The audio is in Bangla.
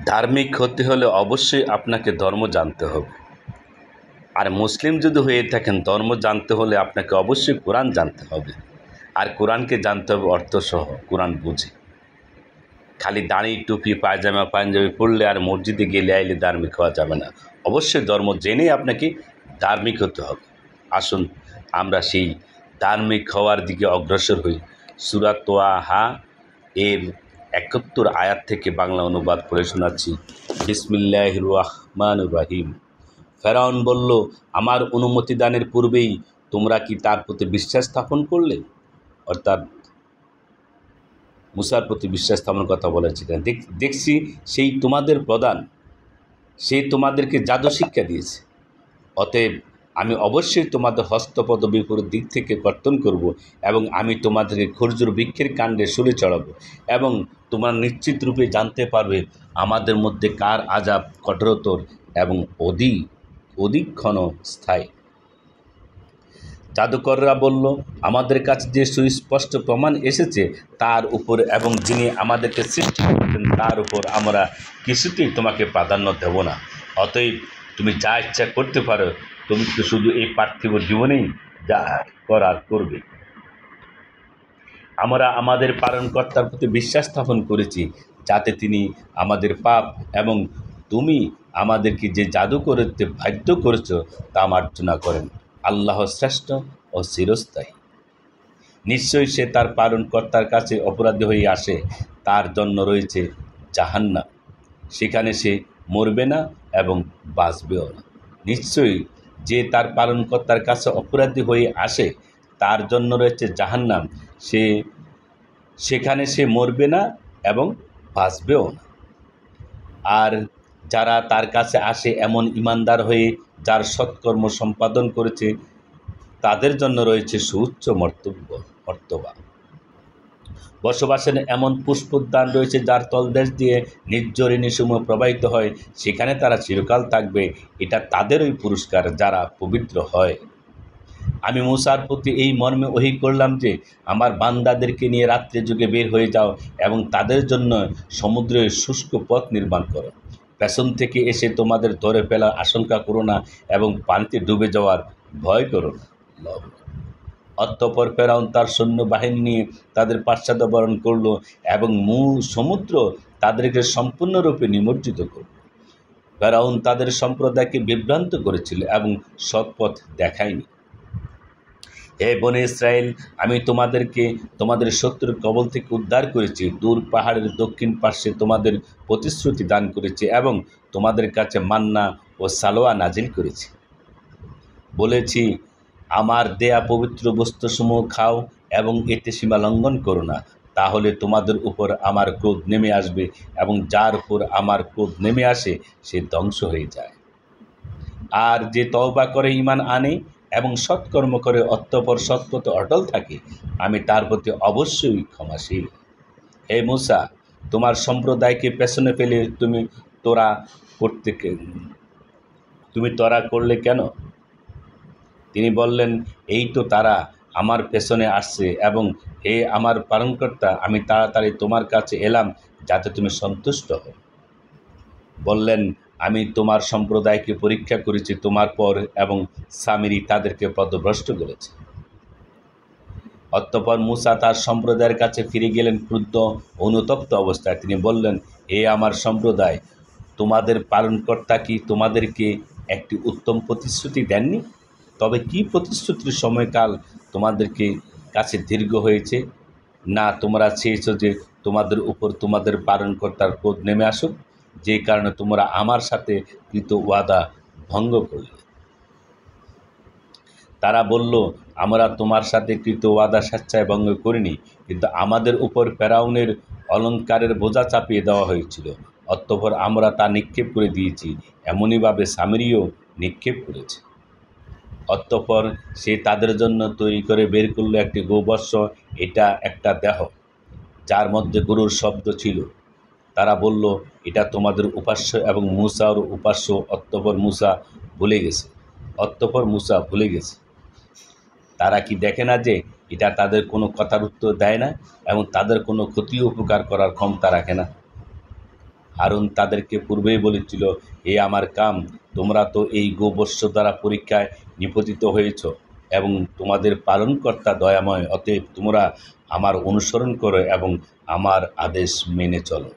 ধার্মিক হতে হলে অবশ্যই আপনাকে ধর্ম জানতে হবে। আর মুসলিম যদি হয়ে থাকেন, ধর্ম জানতে হলে আপনাকে অবশ্যই কোরআন জানতে হবে। আর কোরআনকে জানতে হবে অর্থসহ, কোরআন বুঝে। খালি দাড়ি টুপি পায়জামা পাঞ্জাবি পরলে আর মসজিদে গেলে আইলে ধার্মিক হওয়া যাবে না। অবশ্যই ধর্ম জেনে আপনাকে ধার্মিক হতে হবে। আসুন আমরা সেই ধার্মিক হওয়ার দিকে অগ্রসর হই। সূরা তোহা এর ৭১ আয়াত থেকে বাংলা অনুবাদ পড়ে শোনাচ্ছি। বিসমিল্লাহির রহমানির রহিম। ফেরাউন বলল, আমার অনুমতি দানের পূর্বেই তোমরা কি তার প্রতি বিশ্বাস স্থাপন করলে? অর্থাৎ মুসার প্রতি বিশ্বাস স্থাপনের কথা বলেছিলেন। দেখছি সেই তোমাদের প্রধান, সে তোমাদেরকে জাদু শিক্ষা দিয়েছে। অতএব আমি অবশ্যই তোমাদের হস্তপদ বিপরীত দিক থেকে কর্তন করব এবং আমি তোমাদেরকে খর্জুর বৃক্ষের কাণ্ডে শুলে চড়াবো এবং তোমরা নিশ্চিত রূপে জানতে পারবে আমাদের মধ্যে কার আযাব কঠোরতর এবং অধিকক্ষণ স্থায়ী। জাদুকররা বলল, আমাদের কাছে যে সুস্পষ্ট প্রমাণ এসেছে তার উপর এবং যিনি আমাদেরকে সৃষ্টি করেছেন তার উপর আমরা কিছুতেই তোমাকে প্রাধান্য দেব না। অতএব তুমি যা ইচ্ছা করতে পারো, তুমি তো শুধু এই পার্থিব জীবনেই যা করার করবে। আমরা আমাদের পালনকর্তার প্রতি বিশ্বাস স্থাপন করেছি যাতে তিনি আমাদের পাপ এবং তুমি আমাদেরকে যে জাদু করতে বাধ্য করেছ তা মার্জনা করেন। আল্লাহ শ্রেষ্ঠ ও চিরস্থায়ী। নিশ্চয়ই সে তার পালনকর্তার কাছে অপরাধী হয়ে আসে, তার জন্য রয়েছে জাহান্নাম, সেখানে সে মরবে না এবং বাঁচবেও না। নিশ্চয়ই যে তার পালনকর্তার কাছে অপরাধী হয়ে আসে তার জন্য রয়েছে জাহান্নাম, সেখানে সে মরবে না এবং বাঁচবেও না। আর যারা তার কাছে আসে এমন ইমানদার হয়ে যার সৎকর্ম সম্পাদন করেছে তাদের জন্য রয়েছে সুউচ্চ মর্তবা। বসবাসের এমন পুষ্পোদ্যান রয়েছে যার তলদেশ দিয়ে নির্ঝরিণীসমূহ প্রবাহিত হয়, সেখানে তারা চিরকাল থাকবে। এটা তাদেরই পুরস্কার যারা পবিত্র হয়। আমি মূসার প্রতি এই মর্মে ওহী করলাম যে আমার বান্দাদেরকে নিয়ে রাত্রে যুগে বের হয়ে যাও এবং তাদের জন্য সমুদ্রের শুষ্ক পথ নির্মাণ করো। পেছন থেকে এসে তোমাদের ধরে ফেলার আশঙ্কা করো না এবং পানিতে ডুবে যাওয়ার ভয় করো না। অতঃপর ফেরাউন তার সৈন্যবাহিনী নিয়ে তাদের পশ্চাদপসরণ করল এবং সমুদ্র তাদেরকে সম্পূর্ণরূপে নিমজ্জিত করল। ফেরাউন তাদের সম্প্রদায়কে বিভ্রান্ত করেছিল এবং সৎপথ দেখায়নি। হে বনে ইসরায়েল, আমি তোমাদেরকে তোমাদের শত্রুর কবল থেকে উদ্ধার করেছি, দূর পাহাড়ের দক্ষিণ পার্শ্বে তোমাদের প্রতিশ্রুতি দান করেছি এবং তোমাদের কাছে মান্না ও সালোয়া নাজিল করেছি। বলেছি, আমার দেয়া পবিত্র বস্তুসমূহ খাও এবং এতে সীমা লঙ্ঘন করো না, তাহলে তোমাদের উপর আমার ক্রোধ নেমে আসবে এবং যার উপর আমার ক্রোধ নেমে আসে সে ধ্বংস হয়ে যায়। আর যে তওবা করে ঈমান আনে এবং সৎকর্ম করে অতঃপর সৎপথে অটল থাকে, আমি তার প্রতি অবশ্যই ক্ষমাশীল। হে মূসা, তোমার সম্প্রদায়কে পেছনে ফেলে তুমি তরা করলে কেন? তিনি বললেন, এই তো তারা আমার পেছনে আসছে এবং হে আমার পালনকর্তা, আমি তাড়াতাড়ি তোমার কাছে এলাম যাতে তুমি সন্তুষ্ট হও। বললেন, আমি তোমার সম্প্রদায়কে পরীক্ষা করেছি তোমার পর এবং সামিরী তাদেরকে পথভ্রষ্ট করেছে। অতঃপর মূসা তার সম্প্রদায়ের কাছে ফিরে গেলেন ক্রুদ্ধ অনুতপ্ত অবস্থায়। তিনি বললেন, হে আমার সম্প্রদায়, তোমাদের পালনকর্তা কি তোমাদেরকে একটি উত্তম প্রতিশ্রুতি দেননি? তবে কি প্রতিশ্রুতির সময়কাল তোমাদেরকে কাছে দীর্ঘ হয়েছে? না তোমরা চেয়েছ যে তোমাদের উপর তোমাদের পালনকর্তার ক্রোধ নেমে আসুক, যে কারণে তোমরা আমার সাথে কৃত ওয়াদা ভঙ্গ করলে। তারা বলল, আমরা তোমার সাথে কৃত ওয়াদা স্বেচ্ছায় ভঙ্গ করিনি, কিন্তু আমাদের উপর ফেরাউনের অলঙ্কারের বোঝা চাপিয়ে দেওয়া হয়েছিল। অতঃপর আমরা তা নিক্ষেপ করে দিয়েছি, এমনইভাবে সামিরীও নিক্ষেপ করেছে। অতঃপর সে তাদের জন্য তৈরি করে বের করল একটি গোবৎস, এটা একটা দেহ যার মধ্যে গরুর শব্দ ছিল। তারা বলল, এটা তোমাদের উপাস্য এবং মূসার উপাস্য। অতঃপর মূসা ভুলে গেছে। তারা কি দেখে না যে এটা তাদের কোনো কথার উত্তর দেয় না এবং তাদের কোনো ক্ষতি উপকার করার ক্ষমতা রাখে না? হারুন তাদেরকে পূর্বেই বলেছিল, হে আমার কাম, তোমরা তো এই গোবৎস দ্বারা পরীক্ষায় নিপতিত হয়েছ এবং তোমাদের পালনকর্তা দয়াময়, অতএব তোমরা আমার অনুসরণ করো এবং আমার আদেশ মেনে চলো।